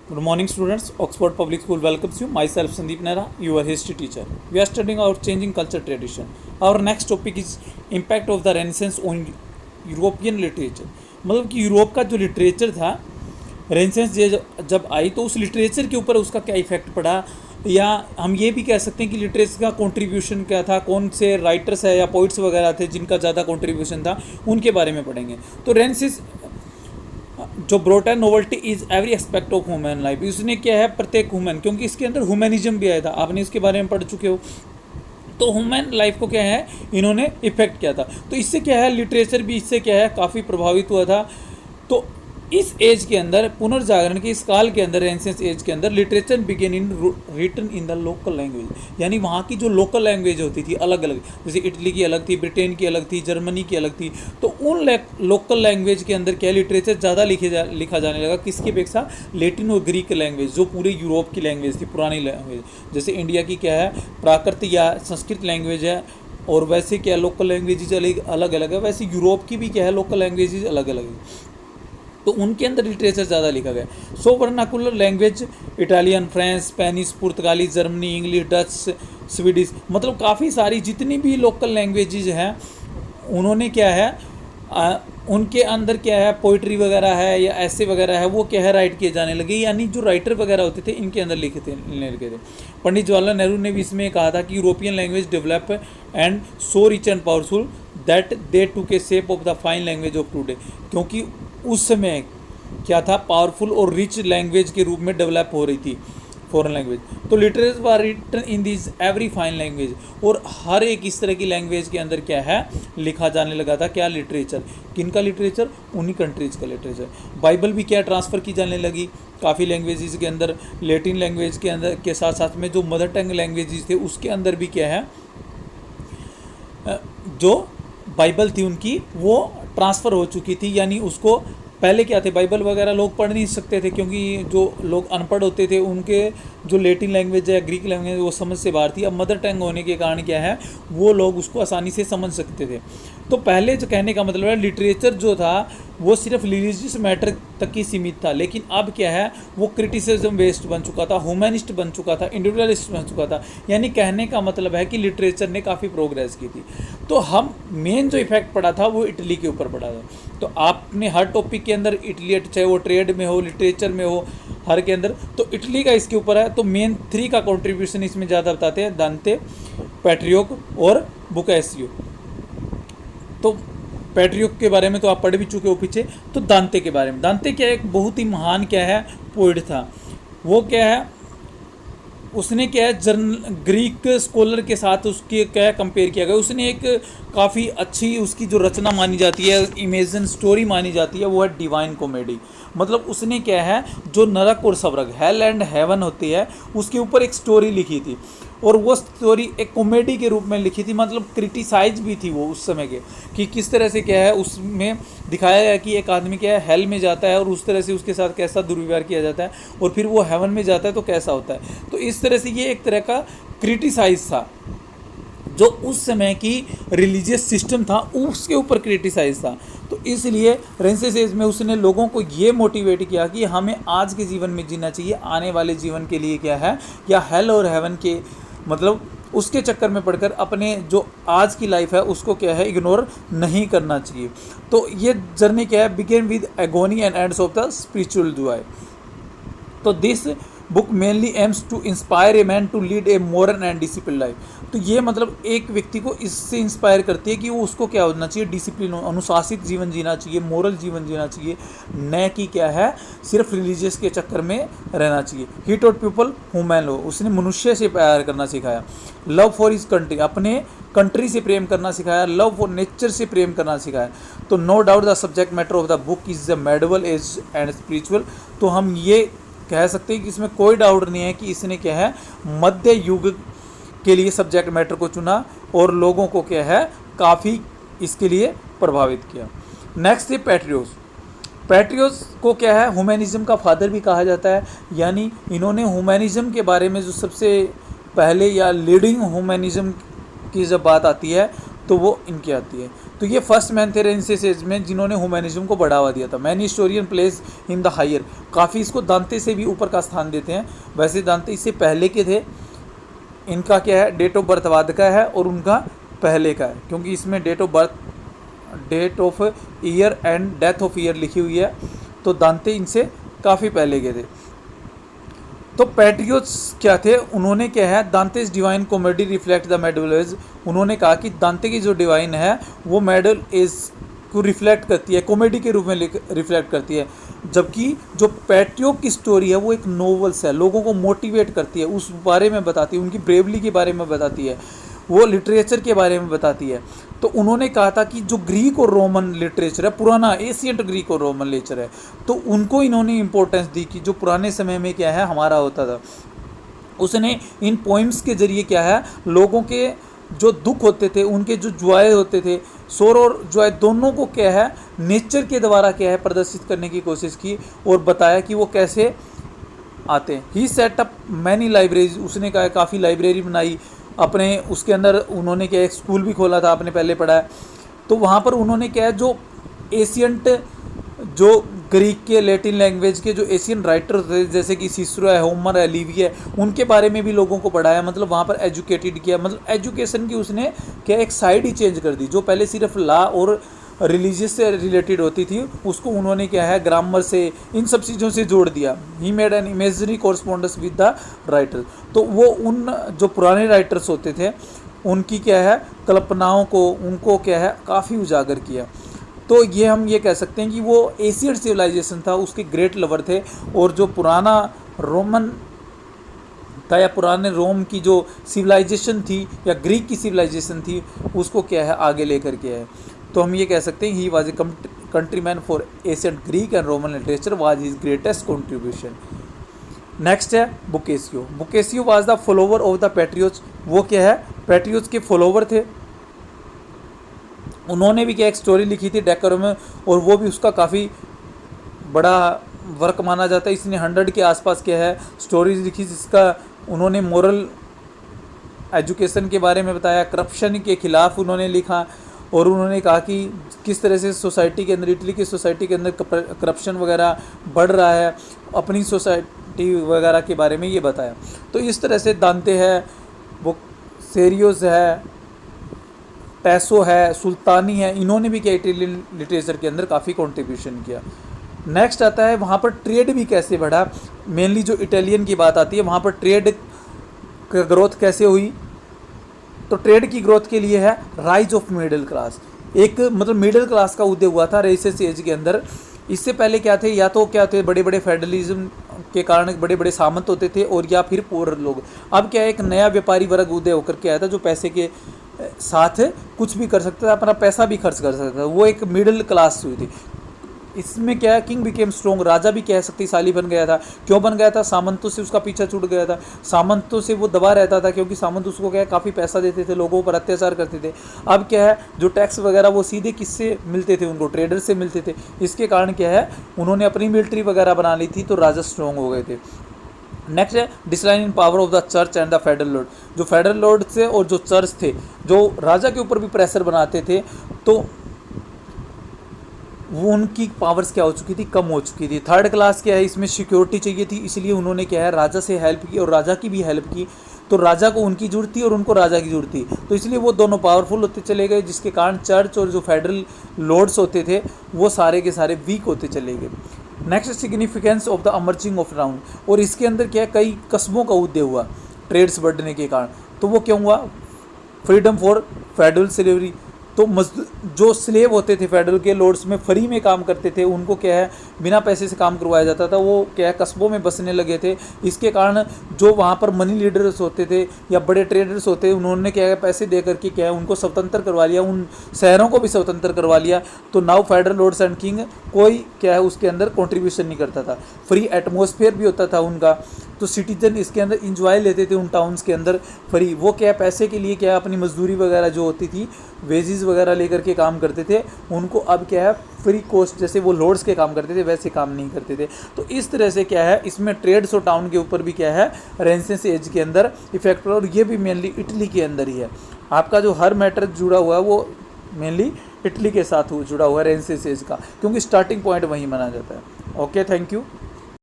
Good morning, students. Oxford Public School welcomes you. Myself, Sandeep Nehra, your history teacher. We are studying our changing culture tradition. Our next topic is impact of the Renaissance on European literature. मतलब कि Europe का जो literature था, renaissance जब आई तो उस literature के ऊपर उसका क्या इफेक्ट पड़ा, या हम ये भी कह सकते हैं कि लिटरेचर का कंट्रीब्यूशन क्या था, कौन से राइटर्स है या पोइट्स वगैरह थे जिनका ज़्यादा कंट्रीब्यूशन था, उनके बारे में पढ़ेंगे। तो रेनेसेंस जो ब्रोट है novelty is every aspect of human life, उसने क्या है प्रत्येक ह्यूमन, क्योंकि इसके अंदर ह्यूमनिज्म भी आया था, आपने इसके बारे में पढ़ चुके हो। तो ह्यूमन लाइफ को क्या है इन्होंने इफेक्ट किया था। तो इससे क्या है लिटरेचर भी इससे क्या है काफ़ी प्रभावित हुआ था। तो इस एज के अंदर पुनर्जागरण के इस काल के अंदर रेनेसेंस एज के अंदर literature began in written in the local language, यानी वहाँ की जो लोकल लैंग्वेज होती थी अलग अलग, जैसे इटली की अलग थी, ब्रिटेन की अलग थी, जर्मनी की अलग थी। तो उन लोकल लैंग्वेज के अंदर क्या लिटरेचर ज़्यादा लिखा जाने लगा, किसकी अपेक्षा लैटिन और ग्रीक लैंग्वेज, जो पूरे यूरोप की लैंग्वेज थी, पुरानी लैंग्वेज। जैसे इंडिया की क्या है प्राकृत या संस्कृत लैंग्वेज है, और वैसे क्या लोकल लैंग्वेजेज अलग अलग है, वैसे यूरोप की भी क्या है लोकल लैंग्वेजेज अलग अलग है। तो उनके अंदर लिटरेचर ज़्यादा लिखा गया। So vernacular language Italian, French, Spanish, पुर्तगाली, जर्मनी, इंग्लिश, डच, स्वीडिश, मतलब काफ़ी सारी जितनी भी लोकल लैंग्वेजेज हैं उन्होंने क्या है उनके अंदर क्या है पोइट्री वगैरह है या ऐसे वगैरह है वो क्या है राइट किए जाने लगे, यानी जो राइटर वगैरह होते थे इनके अंदर लिखने लगे थे। पंडित जवाहरलाल नेहरू ने भी इसमें कहा था कि European language develop and so rich and powerful that they took A shape of the fine language of today, क्योंकि उस समय क्या था पावरफुल और रिच लैंग्वेज के रूप में डेवलप हो रही थी फॉरेन लैंग्वेज। तो literature were written in this every fine language, और हर एक इस तरह की लैंग्वेज के अंदर क्या है लिखा जाने लगा था क्या लिटरेचर, किनका लिटरेचर, उन्हीं कंट्रीज का लिटरेचर। बाइबल भी क्या ट्रांसफ़र की जाने लगी काफ़ी लैंग्वेजेस के अंदर, लैटिन लैंग्वेज के अंदर के साथ साथ में जो मदर टंग लैंग्वेजेस थे उसके अंदर भी क्या है जो बाइबल थी उनकी वो ट्रांसफ़र हो चुकी थी। यानी उसको पहले क्या थे बाइबल वगैरह लोग पढ़ नहीं सकते थे, क्योंकि जो लोग अनपढ़ होते थे उनके जो लैटिन लैंग्वेज है ग्रीक लैंग्वेज वो समझ से बाहर थी। अब मदर टंग होने के कारण क्या है वो लोग उसको आसानी से समझ सकते थे। तो पहले जो कहने का मतलब है लिटरेचर जो था वो सिर्फ रिलीजियस मैटर तक ही सीमित था, लेकिन अब क्या है वो क्रिटिसिज्म बेस्ड बन चुका था, ह्यूमनिस्ट बन चुका था, इंडिविजुअलिस्ट बन चुका था। यानी कहने का मतलब है कि लिटरेचर ने काफ़ी प्रोग्रेस की थी। तो हम मेन जो इफेक्ट पड़ा था वो इटली के ऊपर पड़ा था। तो आपने हर टॉपिक के अंदर इटली, चाहे वो ट्रेड में हो, लिटरेचर में हो, हर के अंदर तो इटली का इसके ऊपर है। तो मेन 3 का कंट्रीब्यूशन इसमें ज़्यादा बताते हैं, दांते, पैट्रियोक और बुकेसियो। तो पैट्रियोक के बारे में तो आप पढ़ भी चुके हो पीछे। तो दांते के बारे में, दांते क्या एक बहुत ही महान क्या है पोइट था। वो क्या है उसने क्या है ग्रीक स्कॉलर के साथ उसके क्या कंपेयर किया गया। उसने एक काफ़ी अच्छी उसकी जो रचना मानी जाती है, इमेजिन स्टोरी मानी जाती है, वो है डिवाइन कॉमेडी। मतलब उसने क्या है जो नरक और स्वर्ग, हेल एंड हेवन होती है, उसके ऊपर एक स्टोरी लिखी थी, और वो स्टोरी एक कॉमेडी के रूप में लिखी थी। मतलब क्रिटिसाइज भी थी वो उस समय के कि किस तरह से क्या है उसमें दिखाया गया कि एक आदमी क्या है हेल में जाता है और उस तरह से उसके साथ कैसा दुर्व्यवहार किया जाता है, और फिर वो हेवन में जाता है तो कैसा होता है। तो इस तरह से ये एक तरह का क्रिटिसाइज था, जो उस समय की रिलीजियस सिस्टम था उसके ऊपर क्रिटिसाइज था। तो इसलिए रेनेसेंस एज में उसने लोगों को ये मोटिवेट किया कि हमें आज के जीवन में जीना चाहिए, आने वाले जीवन के लिए क्या है या हेल और हेवन के मतलब उसके चक्कर में पड़कर अपने जो आज की लाइफ है उसको क्या है इग्नोर नहीं करना चाहिए। तो ये जर्नी क्या है began with agony and ends of the spiritual joy. तो this book mainly aims to inspire a man to lead a modern and discipline life. तो ये मतलब एक व्यक्ति को इससे इंस्पायर करती है कि वो उसको क्या होना चाहिए, डिसिप्लिन, अनुशासित जीवन जीना चाहिए, मोरल जीवन जीना चाहिए, न कि क्या है सिर्फ रिलीजियस के चक्कर में रहना चाहिए। ही टॉट पीपल ह्यूमन लो, उसने मनुष्य से प्यार करना सिखाया। लव फॉर हिज कंट्री, अपने कंट्री से प्रेम करना सिखाया। लव फॉर नेचर से प्रेम करना सिखाया। तो no doubt the subject matter of the book is the medieval age and spiritual. तो हम ये कह सकते हैं कि इसमें कोई डाउट नहीं है कि इसने क्या है मध्य युग के लिए सब्जेक्ट मैटर को चुना और लोगों को क्या है काफ़ी इसके लिए प्रभावित किया। नेक्स्ट है पैट्रियोस। पैट्रियोस को क्या है ह्यूमनिज्म का फादर भी कहा जाता है, यानी इन्होंने ह्यूमनिज्म के बारे में जो सबसे पहले या लीडिंग ह्यूमनिज्म की जब बात आती है तो वो इनकी आती है। तो ये फर्स्ट मैन थे रेनेसांस में जिन्होंने ह्यूमैनिज्म को बढ़ावा दिया था। Many historian place in the higher, काफ़ी इसको दांते से भी ऊपर का स्थान देते हैं। वैसे दांते इससे पहले के थे, इनका क्या है डेट ऑफ बर्थ बाद का है और उनका पहले का है, क्योंकि इसमें date of birth, date of year and death of year लिखी हुई है। तो दांते इनसे काफ़ी पहले के थे। तो पैट्रियोट्स क्या थे, उन्होंने क्या है Dante's divine comedy reflect the middle age, उन्होंने कहा कि दांते की जो डिवाइन है वो मिडिल एज को रिफ्लेक्ट करती है, कॉमेडी के रूप में रिफ्लेक्ट करती है। जबकि जो पैट्रियोट की स्टोरी है वो एक नोवेल्स है, लोगों को मोटिवेट करती है, उस बारे में बताती है, उनकी ब्रेवली के बारे में बताती है, वो लिटरेचर के बारे में बताती है। तो उन्होंने कहा था कि जो ग्रीक और रोमन लिटरेचर है, पुराना एशियंट ग्रीक और रोमन लिटरेचर है, तो उनको इन्होंने इम्पोर्टेंस दी कि जो पुराने समय में क्या है हमारा होता था। उसने इन पोइम्स के जरिए क्या है लोगों के जो दुख होते थे, उनके जो जॉय होते थे, शोर और जॉय दोनों को क्या है नेचर के द्वारा क्या है प्रदर्शित करने की कोशिश की और बताया कि वो कैसे आते हैं। ही सेट अप मैनी लाइब्रेरीज, उसने कहा काफ़ी लाइब्रेरी बनाई अपने, उसके अंदर उन्होंने क्या एक स्कूल भी खोला था, आपने पहले पढ़ा है। तो वहाँ पर उन्होंने क्या है जो एशियंट, जो ग्रीक के, लैटिन लैंग्वेज के जो एशियन राइटर थे जैसे कि सिसरो है, होमर है, लिवी है, उनके बारे में भी लोगों को पढ़ाया, मतलब वहाँ पर एजुकेटेड किया। मतलब एजुकेशन की उसने क्या एक साइड ही चेंज कर दी, जो पहले सिर्फ लॉ और रिलीजियस से रिलेटेड होती थी उसको उन्होंने क्या है ग्रामर से, इन सब चीज़ों से जोड़ दिया। He made an imagery correspondence with the writer, तो वो उन जो पुराने राइटर्स होते थे उनकी क्या है कल्पनाओं को, उनको क्या है काफ़ी उजागर किया। तो ये हम ये कह सकते हैं कि वो एशियन सिविलाइजेशन था, उसके ग्रेट लवर थे, और जो पुराना रोमन था या पुराने रोम की जो सिविलाइजेशन थी या ग्रीक की सिविलाइजेशन थी उसको क्या है आगे लेकर के है। तो हम ये कह सकते हैं he was a countryman for ancient Greek and Roman literature was his greatest contribution. Next है Boccaccio. Boccaccio was the follower of the patriots, वो क्या है पैट्रियोट्स के फॉलोवर थे। उन्होंने भी क्या एक स्टोरी लिखी थी डेकोरम में, और वो भी उसका काफ़ी बड़ा वर्क माना जाता है। इसने 100 के आसपास क्या है स्टोरीज लिखी, जिसका उन्होंने मोरल एजुकेशन के बारे में बताया, करप्शन के खिलाफ उन्होंने लिखा, और उन्होंने कहा कि किस तरह से सोसाइटी के अंदर, इटली की सोसाइटी के अंदर करप्शन वगैरह बढ़ रहा है, अपनी सोसाइटी वगैरह के बारे में ये बताया। तो इस तरह से दांते है, वो सेरियोस है, टैसो है, सुल्तानी है, इन्होंने भी क्या इटालियन लिटरेचर के अंदर काफ़ी कंट्रीब्यूशन किया। नेक्स्ट आता है वहाँ पर ट्रेड भी कैसे बढ़ा, मेनली जो इटालियन की बात आती है वहाँ पर ट्रेड का ग्रोथ कैसे हुई। तो ट्रेड की ग्रोथ के लिए है राइज ऑफ मिडिल क्लास, एक मतलब मिडिल क्लास का उदय हुआ था रेनेसांस एज के अंदर। इससे पहले क्या थे, या तो क्या थे बड़े बड़े फेडरलिज्म के कारण बड़े बड़े सामंत होते थे, और या फिर पुअर लोग। अब क्या है एक नया व्यापारी वर्ग उदय होकर के आया था जो पैसे के साथ कुछ भी कर सकता था, अपना पैसा भी खर्च कर सकता था, वो एक मिडिल क्लास हुई थी। इसमें क्या है किंग बिकेम स्ट्रॉन्ग, राजा भी क्या शक्तिशाली बन गया था। क्यों बन गया था, सामंतों से उसका पीछा छूट गया था, सामंतों से वो दबा रहता था, क्योंकि सामंत उसको क्या है काफ़ी पैसा देते थे, लोगों पर अत्याचार करते थे। अब क्या है जो टैक्स वगैरह वो सीधे किससे मिलते थे, उनको ट्रेडर से मिलते थे। इसके कारण क्या है उन्होंने अपनी मिलिट्री वगैरह बना ली थी, तो राजा स्ट्रॉन्ग हो गए थे। नेक्स्ट है decline in power of the church and the federal Lord. जो फेडरल लॉर्ड थे और जो चर्च थे, जो राजा के ऊपर भी प्रेशर बनाते थे, तो वो उनकी पावर्स क्या हो चुकी थी, कम हो चुकी थी। थर्ड क्लास क्या है, इसमें सिक्योरिटी चाहिए थी, इसलिए उन्होंने क्या है राजा से हेल्प की और राजा की भी हेल्प की। तो राजा को उनकी जरूरत थी और उनको राजा की जरूरत थी, तो इसलिए वो दोनों पावरफुल होते चले गए, जिसके कारण चर्च और जो फेडरल लॉर्ड्स होते थे वो सारे के सारे वीक होते चले गए। Next significance of the emerging of town, और इसके अंदर क्या है कई कस्बों का उदय हुआ ट्रेड्स बढ़ने के कारण। तो वो क्यों हुआ, फ्रीडम फॉर फेडरल स्लेवरी, तो जो स्लेव होते थे फेडरल के लॉर्ड्स में फ्री में काम करते थे, उनको क्या है बिना पैसे से काम करवाया जाता था, वो क्या है कस्बों में बसने लगे थे। इसके कारण जो वहाँ पर मनी लीडर्स होते थे या बड़े ट्रेडर्स होते, उन्होंने क्या है पैसे दे करके क्या है उनको स्वतंत्र करवा लिया, उन शहरों को भी स्वतंत्र करवा लिया। तो now federal lords and king कोई क्या है उसके अंदर कॉन्ट्रीब्यूशन नहीं करता था, फ्री एटमोसफेयर भी होता था उनका। तो सिटीजन इसके अंदर इंजॉय लेते थे उन टाउन्स के अंदर फ्री। वो क्या पैसे के लिए क्या अपनी मजदूरी वगैरह जो होती थी, वेजेस वगैरह लेकर के काम करते थे, उनको अब क्या है फ्री कॉस्ट, जैसे वो लोड्स के काम करते थे वैसे काम नहीं करते थे। तो इस तरह से क्या है इसमें ट्रेड्स और टाउन के ऊपर भी क्या है रेनेसांस एज के अंदर इफेक्ट पड़ा, और ये भी मेनली इटली के अंदर ही है। आपका जो हर मैटर जुड़ा हुआ है वो मेनली इटली के साथ जुड़ा हुआ है रेनेसांस एज का, क्योंकि स्टार्टिंग पॉइंट वहीं माना जाता है। Okay, thank you.